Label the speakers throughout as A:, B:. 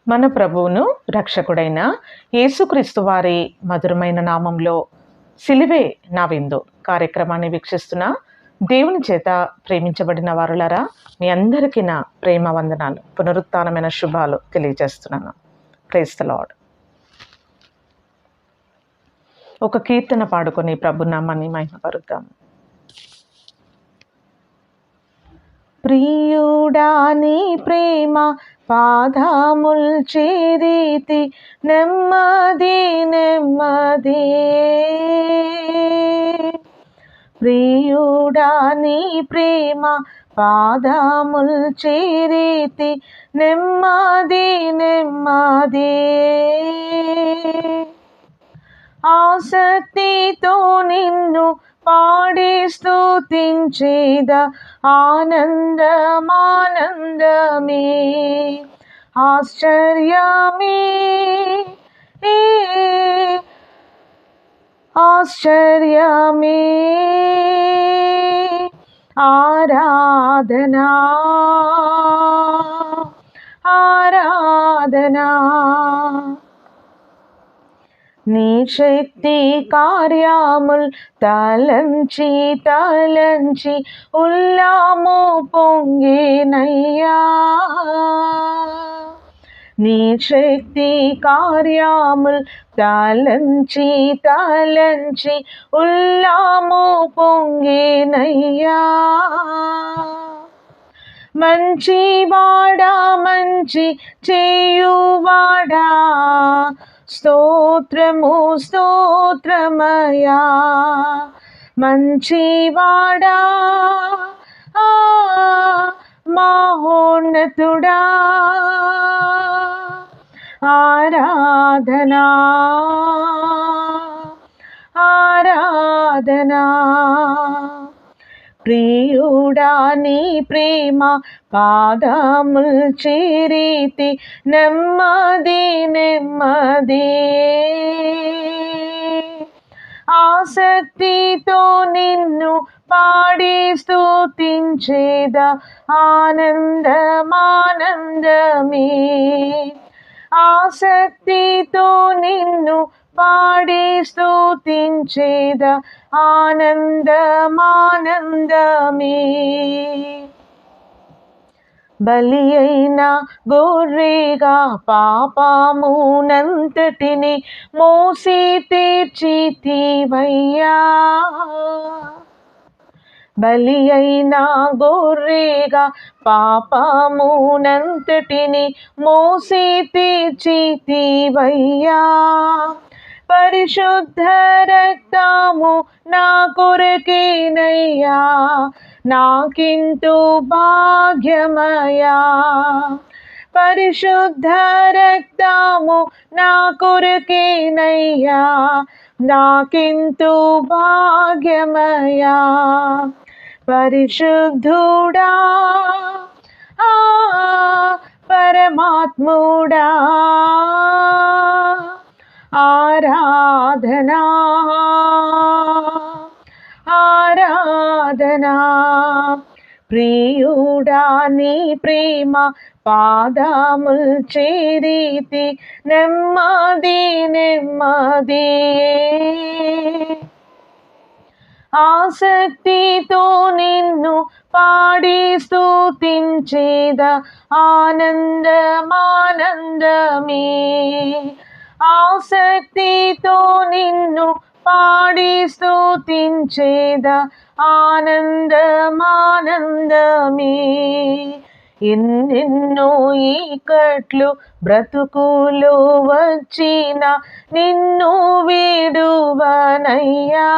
A: మన ప్రభువును రక్షకుడైన యేసుక్రీస్తు వారి మధురమైన నామంలో సిలువే నా విందు కార్యక్రమాన్ని వీక్షిస్తున్న దేవుని చేత ప్రేమించబడిన వారులారా, మీ అందరికీ నా ప్రేమ వందనాలు, పునరుత్థానమైన శుభాలు తెలియజేస్తున్నాను. Praise the lord. ఒక కీర్తన పాడుకొని ప్రభునామాన్ని మహిమపరుద్దాం. ప్రియుడా నీ ప్రేమ పాదముల్ చేరితి, నెమ్మది నెమ్మది. ప్రియుడా నీ ప్రేమ పాదముల్ చేరితి, నెమ్మది నెమ్మది. ఆసక్తితో నిన్ను పాడి స్తుతించేద, ఆనందమానందమే ఆశ్చర్యమే ఆశ్చర్యమే. ఆరాధనా ఆరాధనా. నీ శక్తి కార్యముల్ తలంచి తలంచి ఉల్లాము పొంగేనయ్యా. నీ శక్తి కార్యముల్ తలంచి తలంచి ఉల్లాము పొంగేనయ్యా. మంచివాడా మంచి చేయువాడా, స్తోత్రము స్తోత్రమయా. మంచివాడా మహోన్నతుడా, ఆరాధనా ఆరాధనా. ప్రియుడా నీ ప్రేమ పాదముల్ చేరితి, నెమ్మది నెమ్మది. ఆసక్తితో నిన్ను పాడి స్తుతించేద, ఆనందమానందమే. ఆసక్తితో నిన్ను పాడి స్తుతించేద, ఆనందమానందమే. బలి అయిన గొర్రెగా పాపమునంతటిని మోసి తీర్చితివయ్యా. బలి అయిన గొర్రెగా పాపమునంతటిని మోసి తీర్చితివయ్యా. పరిశుద్ధ రక్తము నా కొరకేనయ్యా, నాకింతు భాగ్యమయా. పరిశుద్ధ రక్తము నా కొరకేనయ్యా, నాకింతు భాగ్యమయా. పరిశుద్ధుడా పరమాత్ముడా, ఆరాధనా ఆరాధనా. ప్రియుడా నీ ప్రేమ పాదముల్ చేరితి, నెమ్మది నెమ్మది. ఆసక్తితో నిన్ను పాడి స్తుతించేద, ఆనందమానందమే. ఆసక్తితో నిన్ను పాడి స్తుతించేద, ఆనందమానందమే. ఎన్నెన్నో ఈకట్లు బ్రతుకులో వచ్చిన నిన్ను వీడువనయ్యా.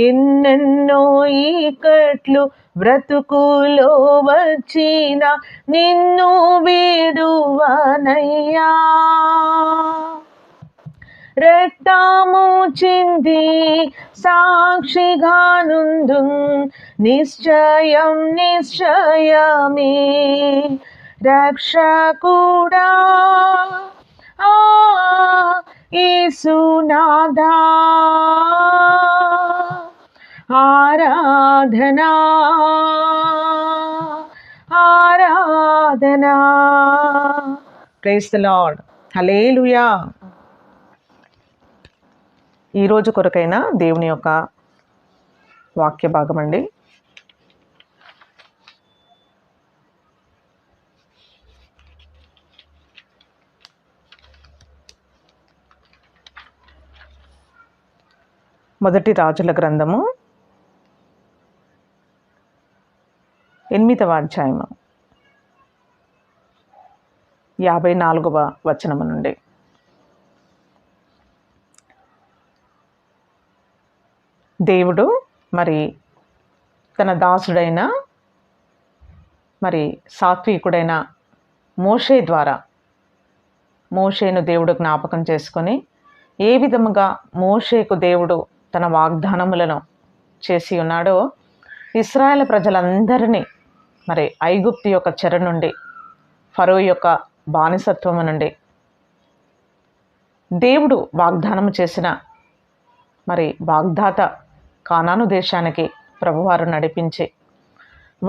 A: ఎన్నెన్నో ఈకట్లు బ్రతుకులో వచ్చిన నిన్ను వీడువనయ్యా. రక్తము చింది సాక్షిగానుందు, నిశ్చయం నిశ్చయమే. రక్షకుడా యేసునాథా, ఆరాధనా ఆరాధన. Praise the Lord. హల్లెలూయా. ఈరోజు కొరకైన దేవుని యొక్క వాక్య భాగం అండి. మొదటి రాజుల గ్రంథము 8వ అధ్యాయము 54వ వచనము నుండి. దేవుడు మరి తన దాసుడైన మరి సాత్వికుడైన మోషే ద్వారా మోషేను దేవుడు జ్ఞాపకం చేసుకొని ఏ విధముగా మోషేకు దేవుడు తన వాగ్దానములను చేసి ఉన్నాడో ఇశ్రాయేలు ప్రజలందరినీ మరి ఐగుప్తు యొక్క చెర నుండి, ఫరో యొక్క బానిసత్వము నుండి దేవుడు వాగ్దానము చేసిన మరి వాగ్దాత కానాను దేశానికి ప్రభువారు నడిపించి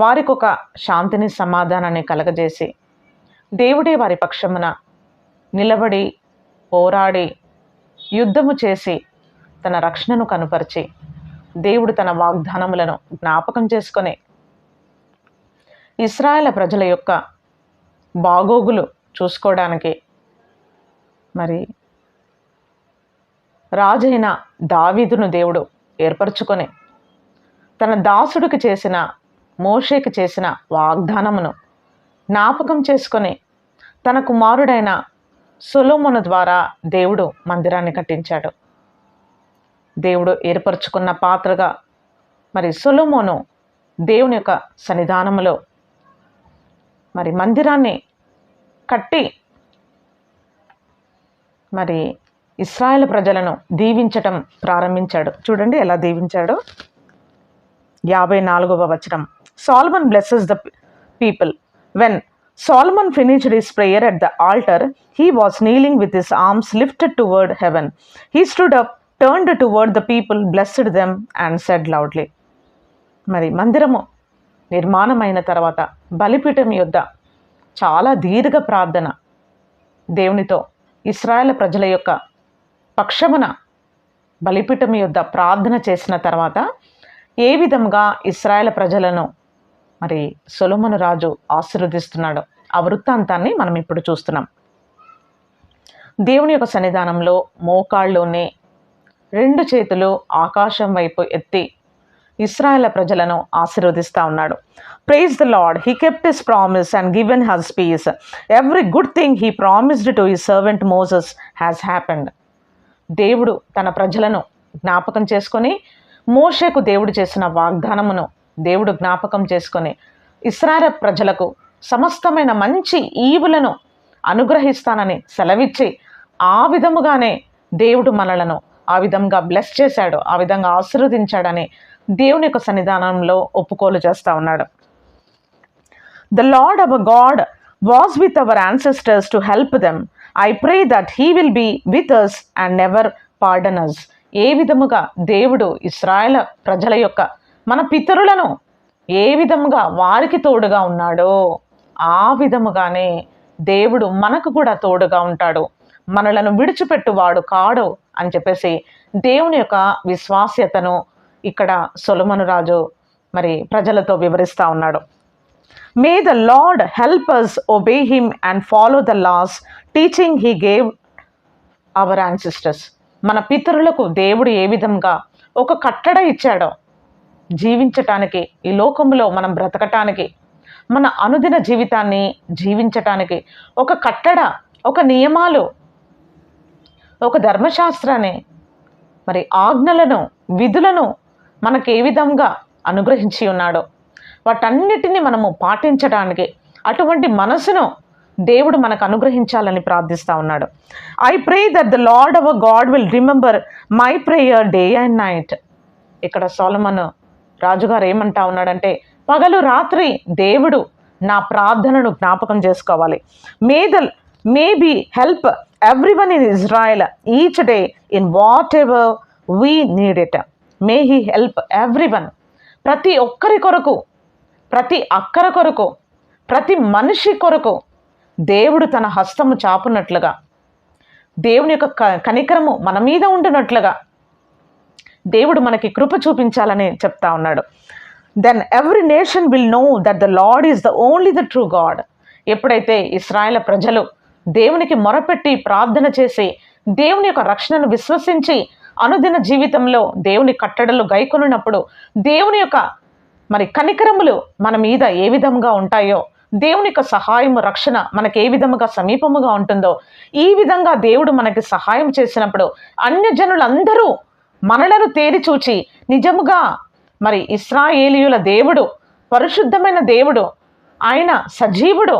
A: వారికి ఒక శాంతిని సమాధానాన్ని కలగజేసి దేవుడే వారి పక్షమున నిలబడి పోరాడి యుద్ధము చేసి తన రక్షణను కనుపరిచి దేవుడు తన వాగ్దానములను జ్ఞాపకం చేసుకొని ఇశ్రాయేలు ప్రజల యొక్క బాగోగులు చూసుకోవడానికి మరి రాజైన దావీదును దేవుడు ఏర్పరచుకొని తన దాసుడికి చేసిన మోషేకి చేసిన వాగ్దానమును జ్ఞాపకం చేసుకొని తన కుమారుడైన సొలొమోను ద్వారా దేవుడు మందిరాన్ని కట్టించాడు. దేవుడు ఏర్పరచుకున్న పాత్రగా మరి సొలొమోను దేవుని యొక్క సన్నిధానములో మరి మందిరాన్ని కట్టి మరి ఇశ్రాయేలు ప్రజలను దీవించటం ప్రారంభించాడు. చూడండి ఎలా దీవించాడో. 54వ వచనం. Solomon blesses the people. When Solomon finished his prayer at the altar, he was kneeling with his arms lifted toward heaven. He stood up, turned toward the people, blessed them and said loudly. మరి మందిరము నిర్మాణమైన తర్వాత బలిపీఠం యొద్ద చాలా దీర్ఘ ప్రార్థన దేవునితో ఇశ్రాయేలు ప్రజల యొక్క పక్షమున బలిపీఠం యొద్ద ప్రార్థన చేసిన తర్వాత ఏ విధంగా ఇశ్రాయేలు ప్రజలను మరి సొలొమోను రాజు ఆశీర్వదిస్తున్నాడు ఆ వృత్తాంతాన్ని మనం ఇప్పుడు చూస్తున్నాం. దేవుని యొక్క సన్నిధానంలో మోకాళ్ళలోనే 2 చేతులు ఆకాశం వైపు ఎత్తి ఇశ్రాయేలు ప్రజలను ఆశీర్వదిస్తూ ఉన్నాడు. Praise the lord. He kept his promise and given has peace. Every good thing he promised to his servant Moses has happened. దేవుడు తన ప్రజలను జ్ఞాపకం చేసుకొని మోషేకు దేవుడు చేసిన వాగ్దానమును దేవుడు జ్ఞాపకం చేసుకొని ఇశ్రాయేలు ప్రజలకు సమస్తమైన మంచి ఈవులను అనుగ్రహిస్తానని సెలవిచ్చి ఆ విధముగానే దేవుడు మనలను ఆ విధంగా బ్లెస్ చేశాడు, ఆ విధంగా ఆశీర్వదించాడని దేవుని యొక్క సన్నిధానంలో ఒప్పుకోలు చేస్తూ ఉన్నాడు. The Lord our God was with our ancestors to help them. I pray that he will be with us and never pardon us. ఏ విధముగా దేవుడు ఇశ్రాయేలు ప్రజల యొక్క మన పితరులను ఏ విధముగా వారికి తోడుగా ఉన్నాడో ఆ విధముగానే దేవుడు మనకు కూడా తోడుగా ఉంటాడు, మనలను విడిచిపెట్టువాడు కాడు అని చెప్పేసి దేవుని యొక్క విశ్వాస్యతను ఇక్కడ సొలొమోను రాజు మరి ప్రజలతో వివరిస్తూ ఉన్నాడు. May the lord help us obey him and follow the laws teaching he gave our ancestors. మన పితరులకు దేవుడు ఏ విధంగా ఒక కట్టడ ఇచ్చాడో జీవించటానికి, ఈ లోకంలో మనం బ్రతకటానికి, మన అనుదిన జీవితాన్ని జీవించటానికి ఒక కట్టడ, ఒక నియమాలు, ఒక ధర్మశాస్త్రాన్ని మరి ఆజ్ఞలను, విధులను మనకు ఏ విధంగా అనుగ్రహించి ఉన్నాడో వాటన్నిటిని మనము పాటించడానికి అటువంటి మనసును దేవుడు మనకు అనుగ్రహించాలని ప్రార్థిస్తూ ఉన్నాడు. I pray that the lord hour God will remember my prayer day and night. ఇక్కడ సొలొమోను రాజుగారు ఏమంటా ఉన్నాడంటే పగలు రాత్రి దేవుడు నా ప్రార్థనను జ్ఞాపకం చేసుకోవాలి. May be help everyone in Israel each day in what ever we need it. May he help everyone. ప్రతి ఒక్కరి కొరకు, ప్రతి అక్కర కొరకు, ప్రతి మనిషి కొరకు దేవుడు తన హస్తము చాపునట్లుగా, దేవుని యొక్క కనికరము మన మీద ఉంటున్నట్లుగా దేవుడు మనకి కృప చూపించాలని చెప్తా ఉన్నాడు. Then every nation will know that the lord is the only the true God. ఎప్పుడైతే ఇశ్రాయేలు ప్రజలు దేవునికి మొరపెట్టి ప్రార్థన చేసి దేవుని యొక్క రక్షణను విశ్వసించి అనుదిన జీవితంలో దేవుని కట్టడలు గైకొనినప్పుడు దేవుని యొక్క కనికరములు మన మీద ఏ విధంగా ఉంటాయో, దేవుని యొక్క సహాయము రక్షణ మనకి ఏ విధముగా సమీపముగా ఉంటుందో, ఈ విధంగా దేవుడు మనకి సహాయం చేసినప్పుడు అన్యజనులందరూ మనలను తేరి చూచి నిజముగా ఇశ్రాయేలీయుల దేవుడు పరిశుద్ధమైన దేవుడు, ఆయన సజీవుడు,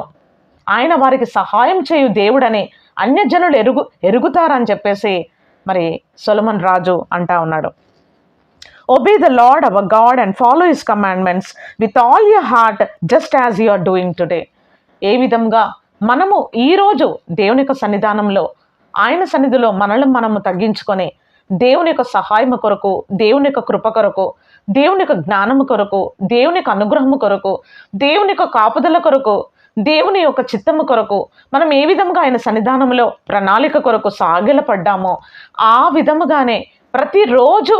A: ఆయన వారికి సహాయం చేయు దేవుడని అన్యజనులు ఎరుగుతారని చెప్పేసి సొలొమోను రాజు అంటా ఉన్నాడు. Obey the Lord our God and follow his commandments with all your heart just as you are doing today. ఏ విధంగా మనము ఈరోజు దేవుని యొక్క సన్నిధానంలో, ఆయన సన్నిధిలో మనము తగ్గించుకొని దేవుని యొక్క సహాయము కొరకు, దేవుని యొక్క కృప కొరకు, దేవుని యొక్క జ్ఞానము కొరకు, దేవుని యొక్క అనుగ్రహము కొరకు, దేవుని యొక్క కాపుదల కొరకు, దేవుని యొక్క చిత్తము కొరకు మనం ఏ విధంగా ఆయన సన్నిధానంలో ప్రణాళిక కొరకు సాగిలపడ్డామో ఆ విధముగానే ప్రతిరోజు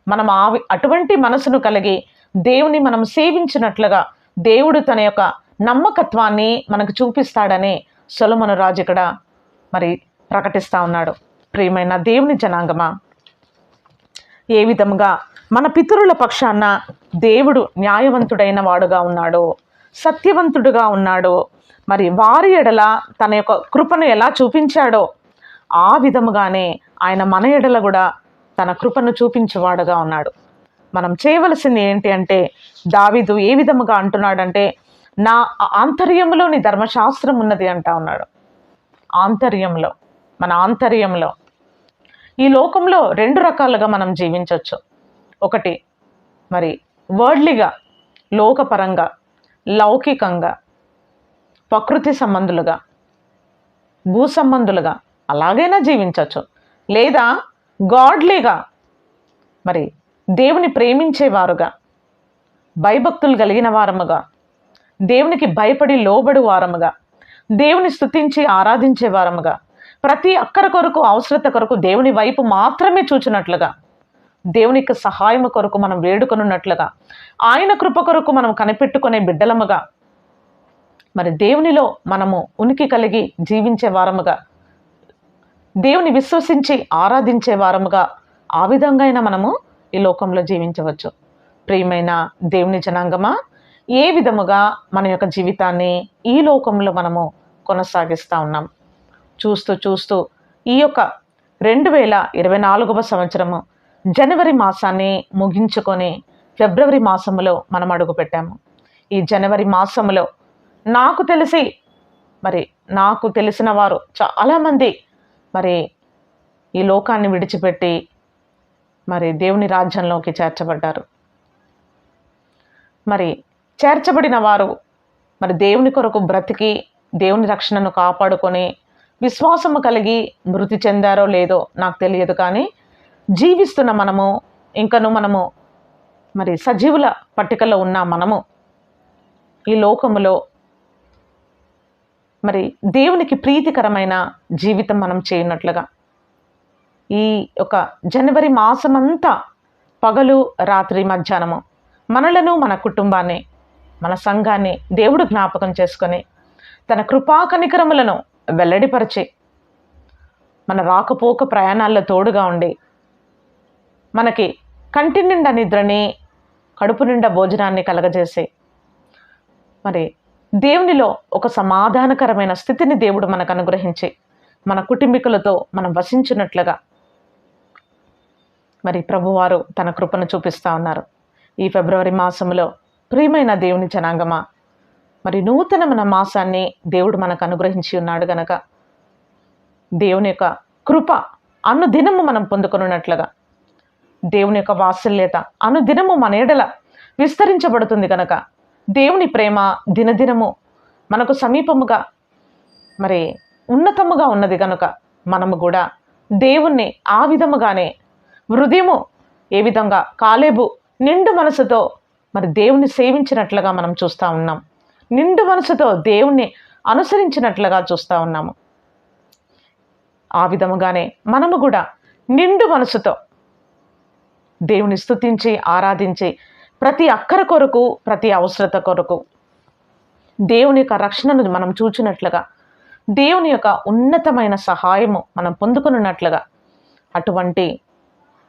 A: మనం అటువంటి మనసును కలిగి దేవుని మనం సేవించినట్లుగా దేవుడు తన యొక్క నమ్మకత్వాన్ని మనకు చూపిస్తాడని సొలొమోను రాజు ఇక్కడ ప్రకటిస్తూ ఉన్నాడు. ప్రియమైన దేవుని జనాంగమా, ఏ విధంగా మన పితరుల పక్షాన దేవుడు న్యాయవంతుడైన వాడుగా ఉన్నాడు, సత్యవంతుడుగా ఉన్నాడు, వారి ఎడల తన యొక్క కృపను ఎలా చూపించాడో ఆ విధముగానే ఆయన మన ఎడల కూడా తన కృపను చూపించేవాడుగా ఉన్నాడు. మనం చేయవలసింది ఏంటి అంటే, దావీదు ఏ విధముగా అంటున్నాడంటే, నా ఆంతర్యంలో నీ ధర్మశాస్త్రం ఉన్నది అంటా ఉన్నాడు. ఆంతర్యంలో, మన ఆంతర్యంలో ఈ లోకంలో రెండు రకాలుగా మనం జీవించవచ్చు. ఒకటి వర్డ్లీగా, లోకపరంగా, లౌకికంగా, ప్రకృతి సంబంధులుగా, భూ సంబంధులుగా అలాగైనా జీవించవచ్చు. లేదా గాడ్లీగా, దేవుని ప్రేమించేవారుగా, భయభక్తులు కలిగిన వారముగా, దేవునికి భయపడి లోబడు వారముగా, దేవుని స్తుతించి ఆరాధించే వారముగా, ప్రతి అక్కర కొరకు, అవసరత కొరకు దేవుని వైపు మాత్రమే చూచినట్లుగా, దేవునికి సహాయము కొరకు మనం వేడుకొనున్నట్లుగా, ఆయన కృప కొరకు మనం కనిపెట్టుకునే బిడ్డలముగా, దేవునిలో మనము ఉనికి కలిగి జీవించే వారముగా, దేవుని విశ్వసించి ఆరాధించే వారముగా, ఆ విధంగా అయినా మనము ఈ లోకంలో జీవించవచ్చు. ప్రియమైన దేవుని జనాంగమా, ఏ విధముగా మన యొక్క జీవితాన్ని ఈ లోకంలో మనము కొనసాగిస్తూ ఉన్నాం. చూస్తూ ఈ యొక్క 2024వ సంవత్సరము జనవరి మాసాన్ని ముగించుకొని ఫిబ్రవరి మాసములో మనం అడుగుపెట్టాము. ఈ జనవరి మాసములో నాకు తెలిసిన వారు చాలామంది ఈ లోకాన్ని విడిచిపెట్టి దేవుని రాజ్యంలోకి చేర్చబడ్డారు. చేర్చబడిన వారు దేవుని కొరకు బ్రతికి దేవుని రక్షణను కాపాడుకొని విశ్వాసము కలిగి మృతి చెందారో లేదో నాకు తెలియదు. కానీ జీవిస్తున్న మనము, ఇంకను మనము సజీవుల పట్టికలో ఉన్న మనము ఈ లోకములో దేవునికి ప్రీతికరమైన జీవితం మనం చేయనట్లుగా ఈ యొక్క జనవరి మాసమంతా పగలు రాత్రి మధ్యాహ్నము మనలను, మన కుటుంబాన్ని, మన సంఘాన్ని దేవుడు జ్ఞాపకం చేసుకొని తన కృపా కనికరములను వెల్లడిపరిచి మన రాకపోక ప్రయాణాల్లో తోడుగా ఉండి మనకి కంటి నిండా నిద్రని, కడుపు నిండా భోజనాన్ని కలగజేసి దేవునిలో ఒక సమాధానకరమైన స్థితిని దేవుడు మనకు అనుగ్రహించి మన కుటుంబీకులతో మనం వసించినట్లుగా ప్రభువారు తన కృపను చూపిస్తూ ఉన్నారు. ఈ ఫిబ్రవరి మాసంలో ప్రియమైన దేవుని జనాంగమా, నూతనమైన మాసాన్ని దేవుడు మనకు అనుగ్రహించి ఉన్నాడు గనక దేవుని యొక్క కృప అనుదినము మనం పొందుకున్నట్లుగా, దేవుని యొక్క వాత్సల్యత అనుదినము మన ఎడల విస్తరించబడుతుంది కనుక, దేవుని ప్రేమ దినదినము మనకు సమీపముగా ఉన్నతముగా ఉన్నది కనుక మనము కూడా దేవుణ్ణి ఆ విధముగానే హృదయము ఏ విధంగా కాలేబు నిండు మనసుతో దేవుని సేవించినట్లుగా మనం చూస్తూ ఉన్నాం. నిండు మనసుతో దేవుణ్ణి అనుసరించినట్లుగా చూస్తూ ఉన్నాము. ఆ విధముగానే మనము కూడా నిండు మనసుతో దేవుని స్తుతించి ఆరాధించి ప్రతి అక్కర కొరకు, ప్రతి అవసరత కొరకు దేవుని యొక్క రక్షణను మనం చూచినట్లుగా, దేవుని యొక్క ఉన్నతమైన సహాయము మనం పొందుకున్నట్లుగా, అటువంటి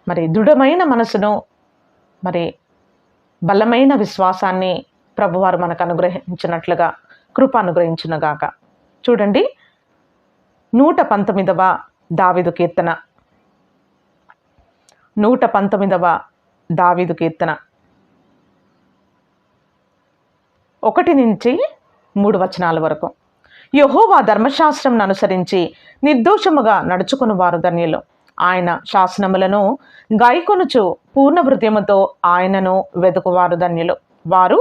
A: మరి దృఢమైన మనసును, మరి బలమైన విశ్వాసాన్ని ప్రభువారు మనకు అనుగ్రహించినట్లుగా కృప అనుగ్రహించునుగాక. చూడండి, 119వ దావీదు కీర్తన, 119వ దావీదు కీర్తన 1-3 వచనాల వరకు. యెహోవా ధర్మశాస్త్రం అనుసరించి నిర్దోషముగా నడుచుకుని వారు ధన్యులు. ఆయన శాసనములను గైకొనుచు పూర్ణ హృదయముతో ఆయనను వెదుకువారు ధన్యులు. వారు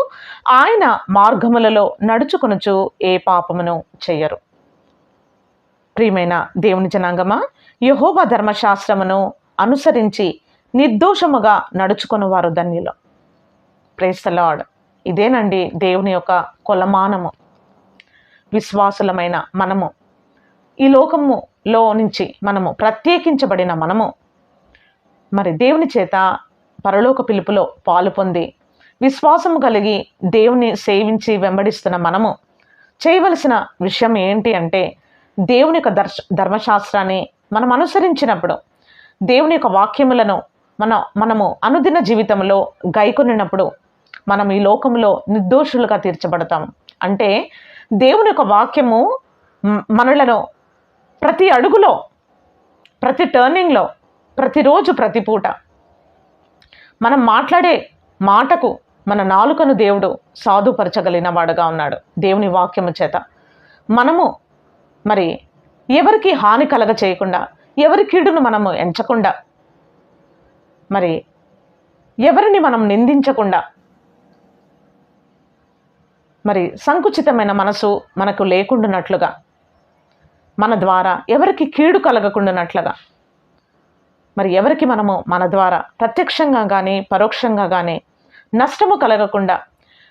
A: ఆయన మార్గములలో నడుచుకొనుచు ఏ పాపమును చెయ్యరు. ప్రియమైన దేవుని జనాంగమా, యెహోవా ధర్మశాస్త్రమును అనుసరించి నిర్దోషముగా నడుచుకుని వారు ధన్యులు. Praise the lord. ఇదేనండి దేవుని యొక్క కొలమానము. విశ్వాసులమైన మనము, ఈ లోకములో నుంచి మనము ప్రత్యేకించబడిన మనము, మరి దేవుని చేత పరలోక పిలుపులో పాలు పొంది విశ్వాసము కలిగి దేవుని సేవించి వెంబడిస్తున్న మనము చేయవలసిన విషయం ఏంటి అంటే, దేవుని యొక్క ధర్మశాస్త్రాన్ని మనం అనుసరించినప్పుడు, దేవుని యొక్క వాక్యములను మనము అనుదిన జీవితంలో గైకొనినప్పుడు మనం ఈ లోకంలో నిర్దోషులుగా తీర్చబడతాం. అంటే దేవుని యొక్క వాక్యము మనలను ప్రతి అడుగులో, ప్రతి టర్నింగ్లో, ప్రతిరోజు, ప్రతి పూట మనం మాట్లాడే మాటకు మన నాలుకను దేవుడు సాధుపరచగలిగిన వాడుగా ఉన్నాడు. దేవుని వాక్యము చేత మనము మరి ఎవరికి హాని కలగ చేయకుండా, ఎవరి కీడును మనము ఎంచకుండా, మరి ఎవరిని మనం నిందించకుండా, మరి సంకుచితమైన మనసు మనకు లేకుండానట్లుగా, మన ద్వారా ఎవరికి కీడు కలగకుండానట్లుగా, మరి ఎవరికి మనము మన ద్వారా ప్రత్యక్షంగా కానీ పరోక్షంగా కానీ నష్టము కలగకుండా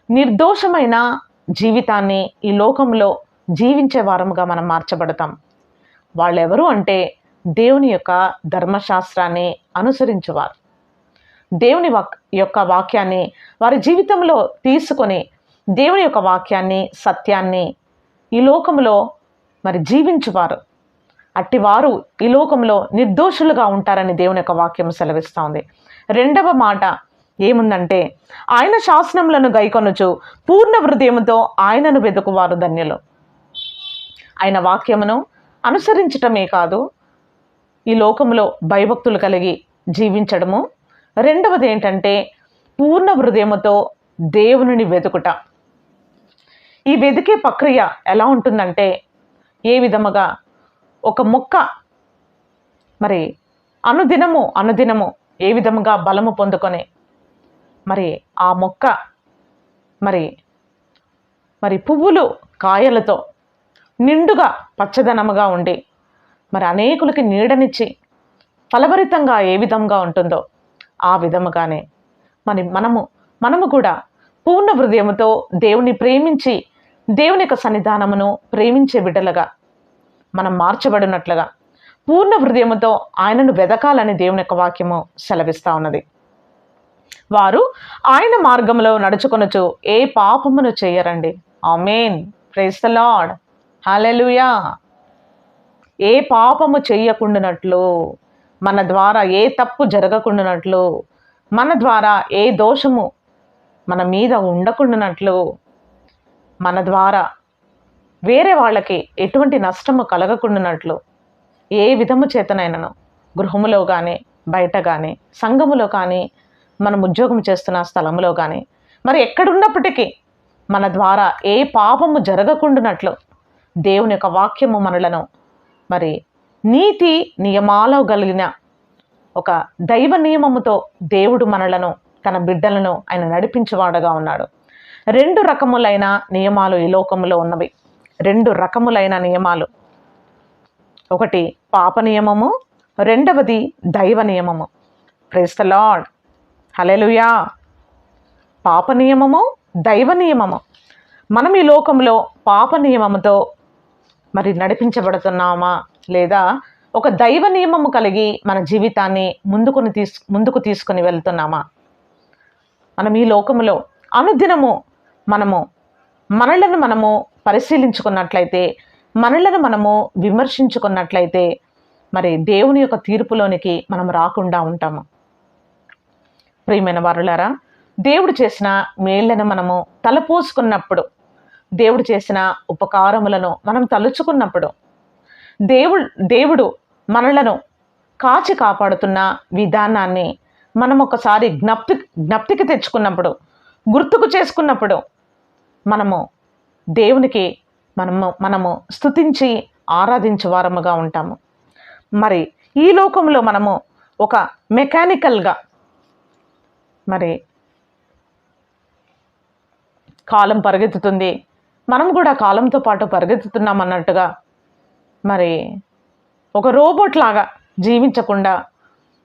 A: నిర్దోషమైన జీవితాన్ని ఈ లోకంలో జీవించే వారముగా మనం మార్చబడతాం. వాళ్ళెవరు అంటే దేవుని యొక్క ధర్మశాస్త్రాన్ని అనుసరించేవారు. దేవుని యొక్క వాక్యాన్ని వారి జీవితంలో తీసుకొని దేవుని యొక్క వాక్యాన్ని, సత్యాన్ని ఈ లోకంలో మరి జీవించువారు. అట్టివారు ఈ లోకంలో నిర్దోషులుగా ఉంటారని దేవుని యొక్క వాక్యం సెలవిస్తూ ఉంది. రెండవ మాట ఏముందంటే, ఆయన శాసనములను గైకొనుచు పూర్ణ హృదయముతో ఆయనను వెదుకువారు ధన్యులు. ఆయన వాక్యమును అనుసరించటమే కాదు, ఈ లోకంలో భయభక్తులు కలిగి జీవించడము. రెండవది ఏంటంటే, పూర్ణ హృదయముతో దేవునిని వెతుకుట. ఈ వెతికే ప్రక్రియ ఎలా ఉంటుందంటే, ఏ విధముగా ఒక మొక్క మరి అనుదినము ఏ విధముగా బలము పొందుకొని మరి ఆ మొక్క మరి పువ్వులు కాయలతో నిండుగా పచ్చదనముగా ఉండి మరి అనేకులకి నీడనిచ్చి ఫలభరితంగా ఏ విధంగా ఉంటుందో ఆ విధముగానే మనము కూడా పూర్ణ హృదయముతో దేవుని ప్రేమించి దేవుని యొక్క సన్నిధానమును ప్రేమించే బిడ్డలుగా మనం మార్చబడినట్లుగా పూర్ణ హృదయముతో ఆయనను వెదకాలని దేవుని యొక్క వాక్యము సెలవిస్తూ ఉన్నది. వారు ఆయన మార్గంలో నడుచుకొనుచు ఏ పాపమును చేయరండి. Amen. Praise the Lord. Hallelujah. ఏ పాపము చెయ్యకుండానట్లు, మన ద్వారా ఏ తప్పు జరగకుండానట్లు, మన ద్వారా ఏ దోషము మన మీద ఉండకుండానట్లు, మన ద్వారా వేరే వాళ్ళకి ఎటువంటి నష్టము కలగకుండానట్లు ఏ విధము చేతనైనను గృహములో కానీ, బయట కానీ, సంఘములో కానీ, మనం ఉద్యోగం చేస్తున్న స్థలంలో కానీ, మరి ఎక్కడున్నప్పటికీ మన ద్వారా ఏ పాపము జరగకుండానట్లు దేవుని యొక్క వాక్యము మనలను మరి నీతి నియమాలు కలిగిన ఒక దైవ నియమముతో దేవుడు మనలను, తన బిడ్డలను ఆయన నడిపించేవాడుగా ఉన్నాడు. 2 రకములైన నియమాలు ఈ లోకంలో ఉన్నవి. 2 రకములైన నియమాలు. ఒకటి పాప నియమము, రెండవది దైవ నియమము. Praise the Lord. హల్లెలూయా. పాప నియమము, దైవ నియమము. మనం ఈ లోకంలో పాప నియమముతో మరి నడిపించబడుతున్నామా, లేదా ఒక దైవ నియమము కలిగి మన జీవితాన్ని ముందుకు తీసుకొని వెళ్తున్నామా? మనం ఈ లోకములో అనుదినము మనలను పరిశీలించుకున్నట్లయితే, మనలను మనము విమర్శించుకున్నట్లయితే, మరి దేవుని యొక్క తీర్పులోనికి మనం రాకుండా ఉంటాము. ప్రియమైన వారులారా, దేవుడు చేసిన మేళ్లను మనము తలపోసుకున్నప్పుడు, దేవుడు చేసిన ఉపకారములను మనం తలుచుకున్నప్పుడు, దేవుడు మనలను కాచి కాపాడుతున్న విధానాన్ని మనం ఒకసారి జ్ఞప్తికి తెచ్చుకున్నప్పుడు, గుర్తుకు చేసుకున్నప్పుడు, మనము దేవునికి మనము స్తుతించి ఆరాధించే వారముగా ఉంటాము. మరి ఈ లోకంలో మనము ఒక మెకానికల్గా, మరి కాలం పరిగెత్తుతుంది, మనం కూడా కాలంతో పాటు పరిగెత్తుతున్నాం అన్నట్టుగా, మరి ఒక రోబోట్ లాగా జీవించకుండా,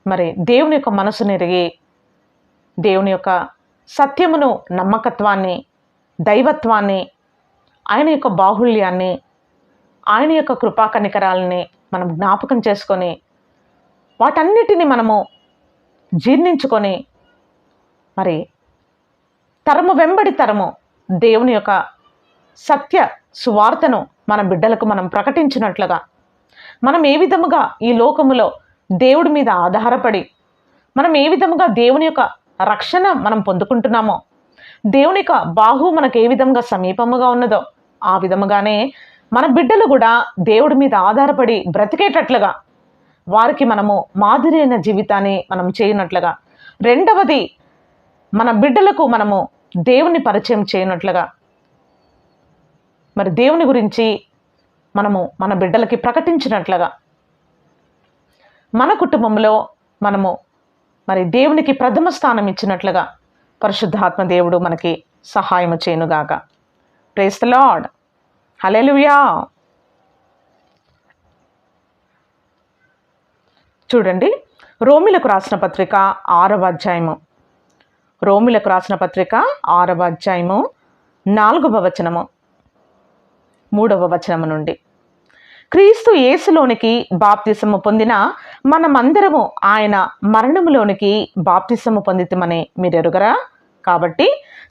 A: మరి దేవుని యొక్క మనసును ఎరిగి, దేవుని యొక్క సత్యమును, నమ్మకత్వాన్ని, దైవత్వాన్ని, ఆయన యొక్క బాహుళ్యాన్ని, ఆయన యొక్క కృపా కనికరాలని మనం జ్ఞాపకం చేసుకొని, వాటన్నిటిని మనము జీర్ణించుకొని, మరి తరము వెంబడి తరము దేవుని యొక్క సత్య సువార్తను మన బిడ్డలకు మనం ప్రకటించినట్లుగా, మనం ఏ విధముగా ఈ లోకములో దేవుడి మీద ఆధారపడి, మనం ఏ విధముగా దేవుని యొక్క రక్షణ మనం పొందుకుంటున్నామో, దేవుని యొక్క బాహు మనకు ఏ విధంగా సమీపముగా ఉన్నదో, ఆ విధముగానే మన బిడ్డలు కూడా దేవుడి మీద ఆధారపడి బ్రతికేటట్లుగా, వారికి మనము మాదిరి అయిన జీవితాన్ని మనం చేయనట్లుగా, రెండవది మన బిడ్డలకు మనము దేవుని పరిచయం చేయనట్లుగా, మరి దేవుని గురించి మనము మన బిడ్డలకి ప్రకటించినట్లుగా, మన కుటుంబంలో మనము మరి దేవునికి ప్రథమ స్థానం ఇచ్చినట్లుగా పరిశుద్ధాత్మ దేవుడు మనకి సహాయము చేయనుగాక. Praise the Lord. హల్లెలూయా. చూడండి, రోమీలకు రాసిన పత్రిక 6వ అధ్యాయము, రోమీలకు రాసిన పత్రిక 6వ అధ్యాయము 4వ వచనము, 3వ వచనము నుండి, క్రీస్తు యేసులోనికి బాప్తిసము పొందిన మనమందరము ఆయన మరణములోనికి బాప్తిసము పొందితమని మీరెరుగరా? కాబట్టి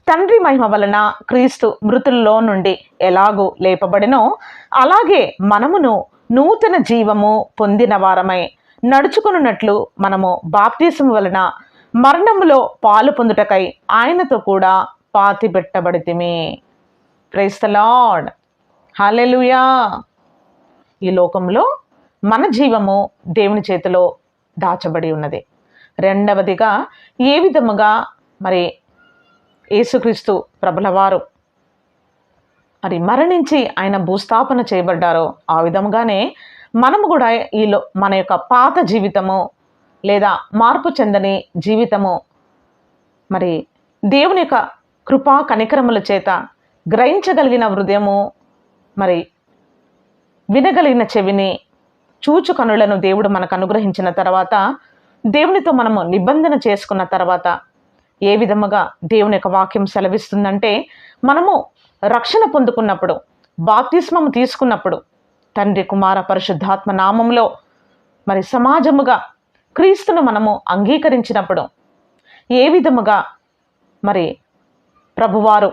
A: తండ్రి మహిమ వలన క్రీస్తు మృతుల్లో నుండి ఎలాగూ లేపబడినో, అలాగే మనమును నూతన జీవము పొందిన వారమై నడుచుకున్నట్లు మనము బాప్తిసము వలన మరణములో పాలు పొందుటకై ఆయనతో కూడా పాతి పెట్టబడితిమి. Praise the Lord. హల్లెలూయా. ఈ లోకంలో మన జీవము దేవుని చేతిలో దాచబడి ఉన్నది. రెండవదిగా, ఏ విధముగా మరి యేసుక్రీస్తు ప్రభుల వారు మరి మరణించి ఆయన భూస్థాపన చేయబడ్డారో, ఆ విధముగానే మనము కూడా మన యొక్క పాత జీవితము లేదా మార్పు చెందని జీవితము, మరి దేవుని యొక్క కృపా కనికరముల చేత గ్రహించగలిగిన హృదయము, మరి వినగలిగిన చెవిని, చూచు కనులను దేవుడు మనకు అనుగ్రహించిన తర్వాత, దేవునితో మనము నిబంధన చేసుకున్న తర్వాత, ఏ విధముగా దేవుని యొక్క వాక్యం సెలవిస్తుందంటే, మనము రక్షణ పొందుకున్నప్పుడు, బాప్తిస్మము తీసుకున్నప్పుడు, తండ్రి కుమార పరిశుద్ధాత్మ నామములో మరి సమాజముగా క్రీస్తును మనము అంగీకరించినప్పుడు, ఏ విధముగా మరి ప్రభువారు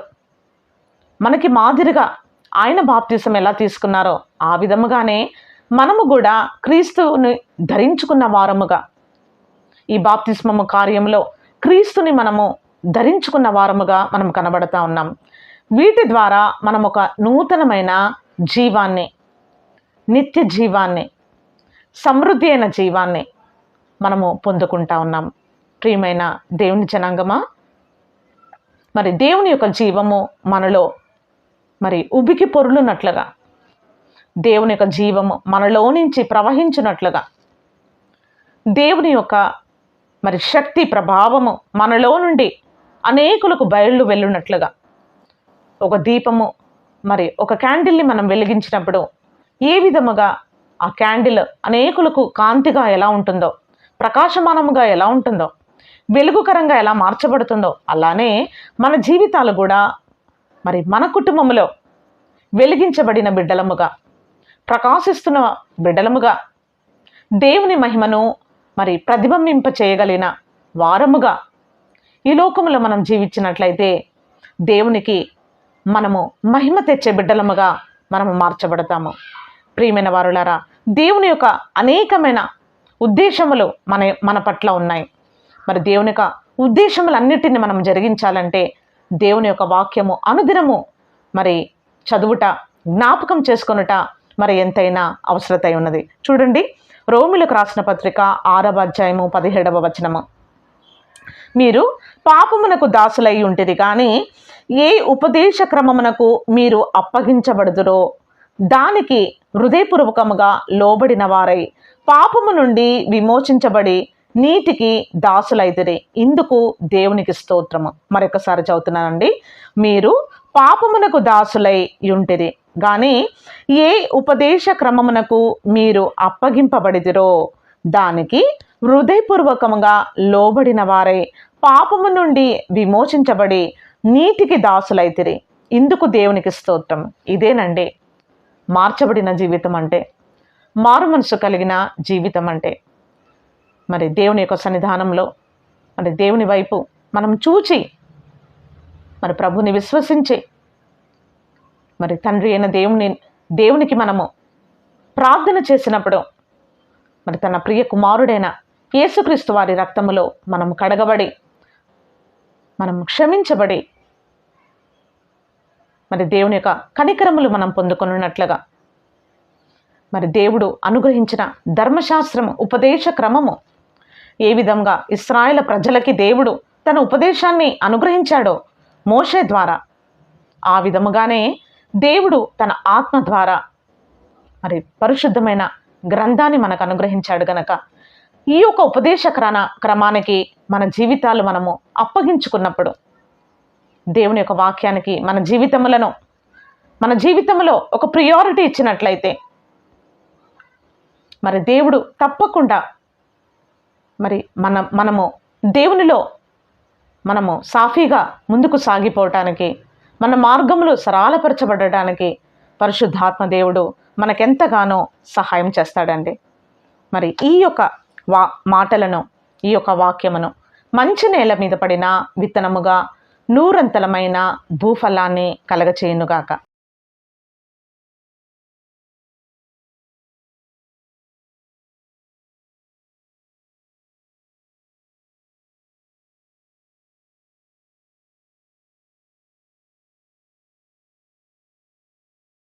A: మనకి మాదిరిగా ఆయన బాప్తిసం ఎలా తీసుకున్నారో, ఆ విధముగానే మనము కూడా క్రీస్తుని ధరించుకున్న వారముగా, ఈ బాప్తిస్మము కార్యంలో క్రీస్తుని మనము ధరించుకున్న వారముగా మనం కనబడతా ఉన్నాం. వీటి ద్వారా మనం ఒక నూతనమైన జీవాన్ని, నిత్య జీవాన్ని, సమృద్ధి అయిన జీవాన్ని మనము పొందుకుంటా ఉన్నాం. ప్రియమైన దేవుని జనాంగమా, మరి దేవుని యొక్క జీవము మనలో మరి ఉబికి పొర్లునట్లుగా, దేవుని యొక్క జీవము మనలో నుంచి ప్రవహించినట్లుగా, దేవుని యొక్క మరి శక్తి ప్రభావము మనలో నుండి అనేకులకు బయళ్ళు వెళ్ళునట్లుగా, ఒక దీపము మరి ఒక క్యాండిల్ని మనం వెలిగించినప్పుడు ఏ విధముగా ఆ క్యాండిల్ అనేకులకు కాంతిగా ఎలా ఉంటుందో, ప్రకాశమానముగా ఎలా ఉంటుందో, వెలుగుకరంగా ఎలా మార్చబడుతుందో, అలానే మన జీవితాలు కూడా మరి మన కుటుంబంలో వెలిగించబడిన బిడ్డలముగా, ప్రకాశిస్తున్న బిడ్డలముగా, దేవుని మహిమను మరి ప్రతిబింబింప చేయగలిగిన వారముగా ఈ లోకములో మనం జీవించినట్లయితే దేవునికి మనము మహిమ తెచ్చే బిడ్డలముగా మనము మార్చబడతాము. ప్రియమైన వారులారా, దేవుని యొక్క అనేకమైన ఉద్దేశములు మన పట్ల ఉన్నాయి. మరి దేవుని యొక్క ఉద్దేశములన్నిటిని మనం జరిగించాలంటే దేవుని యొక్క వాక్యము అనుదినము మరి చదువుట, జ్ఞాపకం చేసుకొనుట మరి ఎంతైనా అవసరత ఉన్నది. చూడండి, రోమిలకు రాసిన పత్రిక 6వ అధ్యాయము 17వ వచనము. మీరు పాపమునకు దాసులై ఉంటిరి కానీ ఏ ఉపదేశ క్రమమునకు మీరు అప్పగించబడుదురో దానికి హృదయపూర్వకముగా లోబడిన వారై పాపము నుండి విమోచించబడి నీతికి దాసులైతిరి. ఇందుకు దేవునికి స్తోత్రము. మరొకసారి చదువుతున్నానండి. మీరు పాపమునకు దాసులై ఉంటిరి కానీ ఏ ఉపదేశ క్రమమునకు మీరు అప్పగింపబడిదిరో దానికి హృదయపూర్వకముగా లోబడిన వారై పాపము నుండి విమోచించబడి నీతికి దాసులైతిరి. ఇందుకు దేవునికి స్తోత్రం. ఇదేనండి మార్చబడిన జీవితం అంటే, మారు మనసు కలిగిన జీవితం అంటే. మరి దేవుని యొక్క సన్నిధానంలో మరి దేవుని వైపు మనం చూచి మరి ప్రభుని విశ్వసించి మరి తండ్రి అయిన దేవునికి మనము ప్రార్థన చేసినప్పుడు మరి తన ప్రియ కుమారుడైన యేసుక్రీస్తు వారి రక్తములో మనం కడగబడి, మనం క్షమించబడి మరి దేవుని యొక్క కనికరములు మనం పొందుకొనున్నట్లుగా మరి దేవుడు అనుగ్రహించిన ధర్మశాస్త్రము, ఉపదేశ క్రమము ఏ విధంగా ఇశ్రాయేలు ప్రజలకి దేవుడు తన ఉపదేశాన్ని అనుగ్రహించాడో మోషే ద్వారా, ఆ విధముగానే దేవుడు తన ఆత్మ ద్వారా మరి పరిశుద్ధమైన గ్రంథాన్ని మనకు అనుగ్రహించాడు గనక ఈ యొక్క ఉపదేశ క్రమానికి మన జీవితాలు మనము అప్పగించుకున్నప్పుడు, దేవుని యొక్క వాక్యానికి మన జీవితంలో ఒక ప్రియారిటీ ఇచ్చినట్లయితే మరి దేవుడు తప్పకుండా మరి మనము దేవునిలో మనము సాఫీగా ముందుకు సాగిపోవటానికి, మన మార్గములు సరళపరచబడటానికి పరిశుద్ధాత్మ దేవుడు మనకెంతగానో సహాయం చేస్తాడండి. మరి ఈ యొక్క మాటలను, ఈ యొక్క వాక్యమును మంచి నేల మీద పడిన విత్తనముగా నూరంతలమైన భూఫలాన్ని కలగచేయునుగాక.